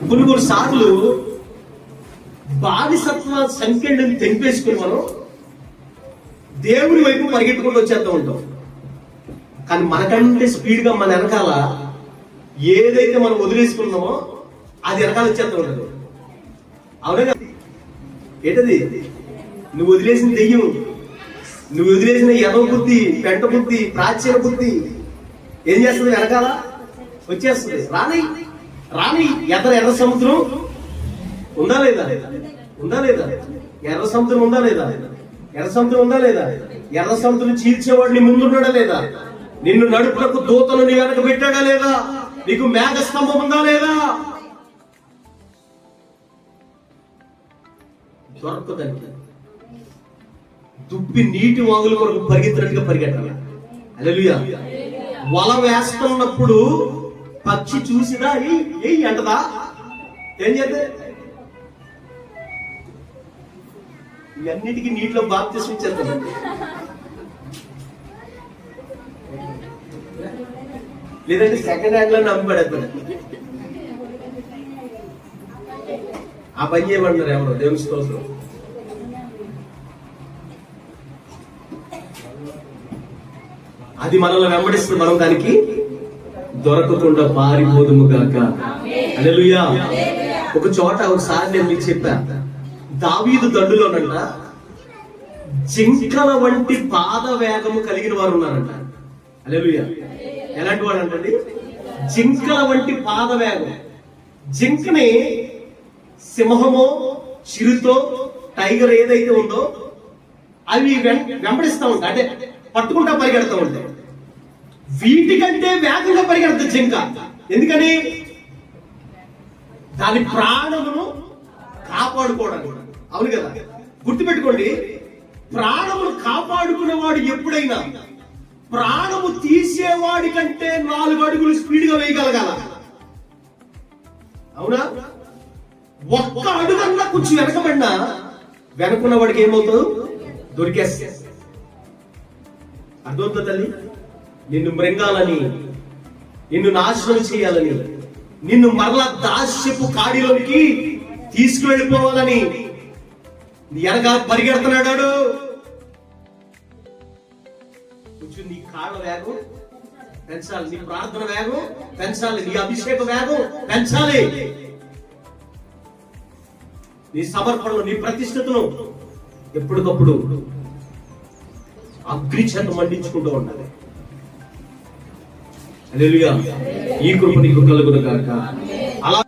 కొన్ని సార్లు బానిసత్వ సంఖ్యను తెంపేసుకుని మనం దేవుడి వైపు పరిగెట్టుకుంటూ వచ్చేస్తూ ఉంటాం. కానీ మనకంటే స్పీడ్ గా మన వెనకాల ఏదైతే మనం వదిలేసుకున్నామో అది వెనకాల వచ్చేస్తూ ఉంటుంది. అవునా? ఏంటది? నువ్వు వదిలేసిన దెయ్యం, నువ్వు వదిలేసిన ఎదవ బుద్ధి, పెంట బుద్ధి, ప్రాచీన బుద్ధి ఏం చేస్తుంది? వెనకాల వచ్చేస్తుంది. రాని ఎర్ర సముద్రం ఉందా లేదా? ఉందా లేదా? ఎర్ర సముద్రం ఉందా లేదా? ఎర్ర సముద్రం ఉందా లేదా? ఎర్ర సముద్రం చీల్చేవాడిని ముందున్నాడా లేదా? నిన్ను నడుపులకు దూతను నీ వెనక పెట్టాడా లేదా? నీకు మేఘ స్తంభం ఉందా లేదా? దొరకదండి. దుప్పి నీటి వాగుల కొరకు పరిగెత్తినట్టుగా పరిగెట్టాలి. హల్లెలూయా. వల వేస్తున్నప్పుడు పక్షి చూసిదా ఏ అంటదా? ఏం చేద్దే? ఇవన్నిటికీ నీటిలో బాప్తిస్మం ఇచ్చేస్తుంది. లేదంటే సెకండ్ హ్యాండ్ లో నమ్మబడేస్తుంది. ఆ పని చేయమంటారు ఎవరు? దేవుని స్తోత్రం. అది మనల్ని వెంబడిస్తుంది. మనం దానికి దొరకకుండా పారిపోదుము గాక. హల్లెలూయా. ఒక చోట ఒకసారి నేను మీకు చెప్పా, దావీదు దండులోనంట జింకల వంటి పాద వేగము కలిగిన వారు ఉన్నారంట. హల్లెలూయా. ఎలాంటి వాడు అంటండి? జింకల వంటి పాద వేగం. జింకని సింహమో, చిరుతో, టైగర్ ఏదైతే ఉందో అవి వెంబడిస్తూ ఉంటాయి, అంటే పట్టుకుంటా పరిగెడతా ఉంటాయి. వీటికంటే వేగంగా పరిగెడుతుంది జింక. ఎందుకని? దాని ప్రాణమును కాపాడుకోవడానికి. అవును కదా? గుర్తుపెట్టుకోండి, ప్రాణమును కాపాడుకునేవాడు ఎప్పుడైనా ప్రాణము తీసేవాడి కంటే 4 అడుగులు స్పీడ్ గా వేయగలగాల. అవునా? ఒక్క అడుగన్నా కొంచెం వెనకబడినా వెనకున్న వాడికి ఏమవుతుంది? దొరికేస్తే. అర్థమవుతుంది తల్లి? నిన్ను మృంగాలని, నిన్ను నాశనం చేయాలని, నిన్ను మరలా దాస్యపు కాడిలోనికి తీసుకువెళ్ళిపోవాలని వెనక పరిగెడుతున్నాడు. కొంచెం నీ కాళ్ళ వేగం పెంచాలి, నీ ప్రార్థన వేగం పెంచాలి, నీ అభిషేక వేగం పెంచాలి, నీ సమర్పణను, నీ ప్రతిష్టతను ఎప్పటికప్పుడు అగ్ని చేత మండించుకుంటూ ఉండాలి. హల్లెలూయా. ఈ కృప నీకు కలుగును గాక. అలా